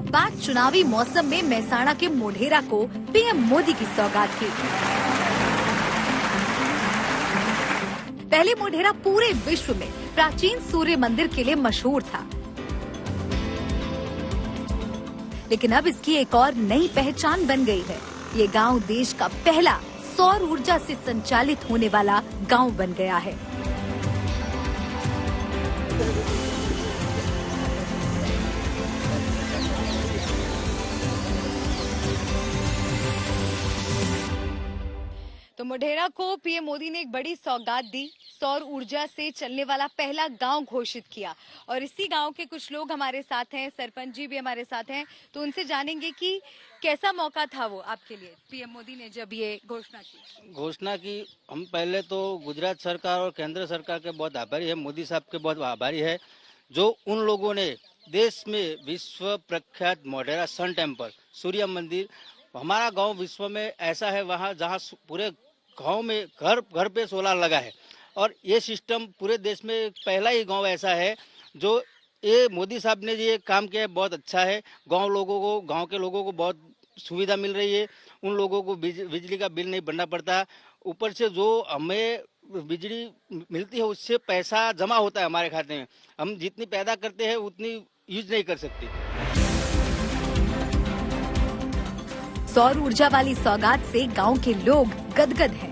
अब बात चुनावी मौसम में मेहसाणा के मोढेरा को पीएम मोदी की सौगात की। पहले मोढेरा पूरे विश्व में प्राचीन सूर्य मंदिर के लिए मशहूर था, लेकिन अब इसकी एक और नई पहचान बन गई है। ये गांव देश का पहला सौर ऊर्जा से संचालित होने वाला गांव बन गया है। तो मोढेरा को पीएम मोदी ने एक बड़ी सौगात दी, सौर ऊर्जा से चलने वाला पहला गांव घोषित किया। और इसी गांव के कुछ लोग हमारे साथ हैं, सरपंच जी भी हमारे साथ हैं, तो उनसे जानेंगे कि कैसा मौका था वो आपके लिए, पीएम मोदी ने जब ये घोषणा की। हम पहले तो गुजरात सरकार और केंद्र सरकार के बहुत आभारी है, मोदी साहब के बहुत आभारी है, जो उन लोगों ने देश में विश्व प्रख्यात मोढेरा सन टेम्पल सूर्य मंदिर, हमारा गाँव विश्व में ऐसा है वहाँ जहाँ पूरे गांव में घर पे सोलर लगा है। और ये सिस्टम पूरे देश में पहला ही गांव ऐसा है जो ये मोदी साहब ने ये काम किया है, बहुत अच्छा है। गांव के लोगों को बहुत सुविधा मिल रही है, उन लोगों को बिजली का बिल नहीं भरना पड़ता। ऊपर से जो हमें बिजली मिलती है उससे पैसा जमा होता है हमारे खाते में, हम जितनी पैदा करते हैं उतनी यूज नहीं कर सकते। सौर ऊर्जा वाली सौगात से गांव के लोग गदगद हैं।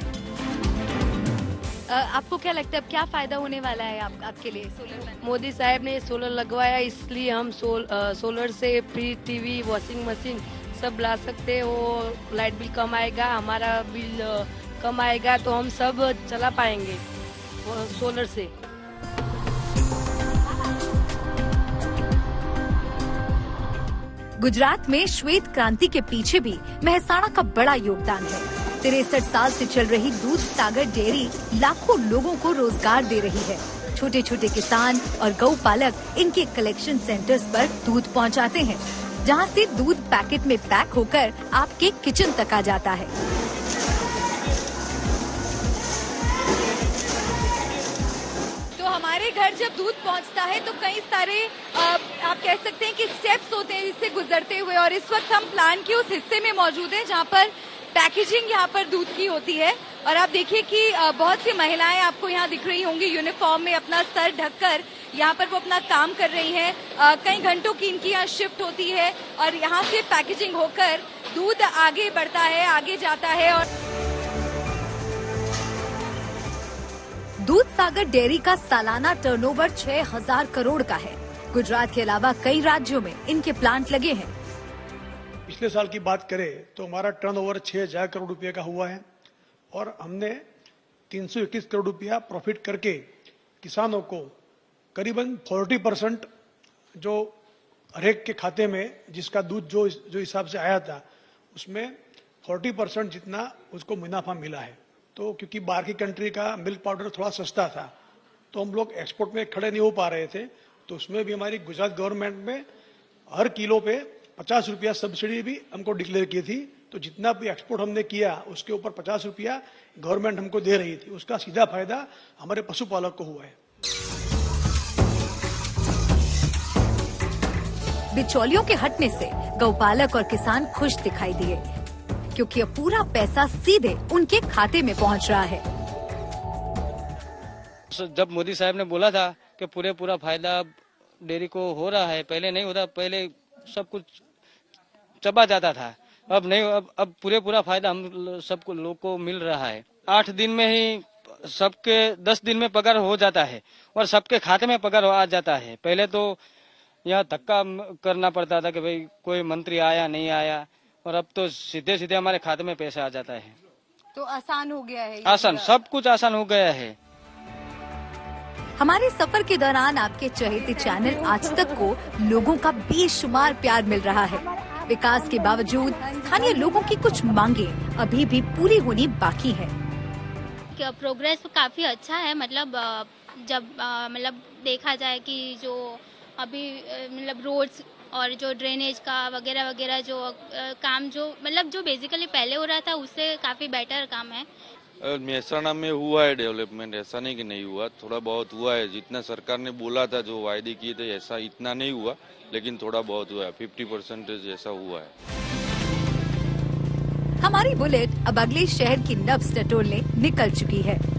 आपको क्या लगता है अब क्या फायदा होने वाला है आपके लिए सोलर पैनल? मोदी साहब ने सोलर लगवाया, इसलिए हम सोलर से फ्री टीवी, वॉशिंग मशीन सब ला सकते हैं। वो लाइट बिल कम आएगा, हमारा बिल कम आएगा, तो हम सब चला पाएंगे सोलर से। गुजरात में श्वेत क्रांति के पीछे भी मेहसाणा का बड़ा योगदान है। 63 साल से चल रही दूध सागर डेयरी लाखों लोगों को रोजगार दे रही है। छोटे छोटे किसान और गौ पालक इनके कलेक्शन सेंटर्स पर दूध पहुंचाते हैं, जहां से दूध पैकेट में पैक होकर आपके किचन तक आ जाता है। हमारे घर जब दूध पहुंचता है तो कई सारे आप कह सकते हैं कि स्टेप्स होते हैं जिससे गुजरते हुए, और इस वक्त हम प्लांट के उस हिस्से में मौजूद हैं जहां पर पैकेजिंग यहाँ पर दूध की होती है। और आप देखिए कि बहुत सी महिलाएं आपको यहाँ दिख रही होंगी यूनिफॉर्म में, अपना सर ढककर यहाँ पर वो अपना काम कर रही हैं। कई घंटों की इनकी यहाँ शिफ्ट होती है और यहाँ से पैकेजिंग होकर दूध आगे बढ़ता है, आगे जाता है। और दूध सागर डेयरी का सालाना टर्नओवर 6000 करोड़ का है। गुजरात के अलावा कई राज्यों में इनके प्लांट लगे हैं। पिछले साल की बात करें तो हमारा टर्नओवर 6000 करोड़ रुपए का हुआ है और हमने 321 करोड़ रुपया प्रॉफिट करके किसानों को करीबन 40% जो हर एक के खाते में जिसका दूध जो हिसाब से आया था उसमें 40% जितना उसको मुनाफा मिला है। तो क्योंकि बाहर की कंट्री का मिल्क पाउडर थोड़ा सस्ता था तो हम लोग एक्सपोर्ट में खड़े नहीं हो पा रहे थे, तो उसमें भी हमारी गुजरात गवर्नमेंट में हर किलो पे 50 रुपया सब्सिडी भी हमको डिक्लेयर की थी। तो जितना भी एक्सपोर्ट हमने किया उसके ऊपर 50 रुपया गवर्नमेंट हमको दे रही थी, उसका सीधा फायदा हमारे पशुपालक को हुआ है। बिचौलियों के हटने से गौपालक और किसान खुश दिखाई दिए, क्योंकि अब पूरा पैसा सीधे उनके खाते में पहुंच रहा है। जब मोदी साहब ने बोला था कि पूरा फायदा डेयरी को हो रहा है, पहले नहीं होता, पहले सब कुछ चबा जाता था, अब नहीं, अब पूरा फायदा हम सबको लोग को मिल रहा है। 8 दिन में ही सबके 10 दिन में पगार हो जाता है और सबके खाते में पगार आ जाता है। पहले तो यहाँ धक्का करना पड़ता था कि भाई कोई मंत्री आया नहीं आया, और अब तो सीधे हमारे खाते में पैसा आ जाता है। तो आसान हो गया है, आसान, सब कुछ आसान हो गया है। हमारे सफर के दौरान आपके चहेते चैनल आज तक को लोगों का बेशुमार प्यार मिल रहा है। विकास के बावजूद स्थानीय लोगों की कुछ मांगे अभी भी पूरी होनी बाकी है। प्रोग्रेस काफी अच्छा है, मतलब जब मतलब देखा जाए कि जो अभी मतलब रोड्स और जो ड्रेनेज का वगैरह जो काम जो मतलब जो बेसिकली पहले हो रहा था उससे काफ़ी बेटर काम है। मेहसाणा में हुआ है डेवलपमेंट, ऐसा नहीं कि नहीं हुआ, थोड़ा बहुत हुआ है। जितना सरकार ने बोला था, जो वायदे किए थे, ऐसा इतना नहीं हुआ, लेकिन थोड़ा बहुत हुआ है, 50% ऐसा हुआ है। हमारी बुलेट अब अगले शहर की नब्ज टटोलने निकल चुकी है।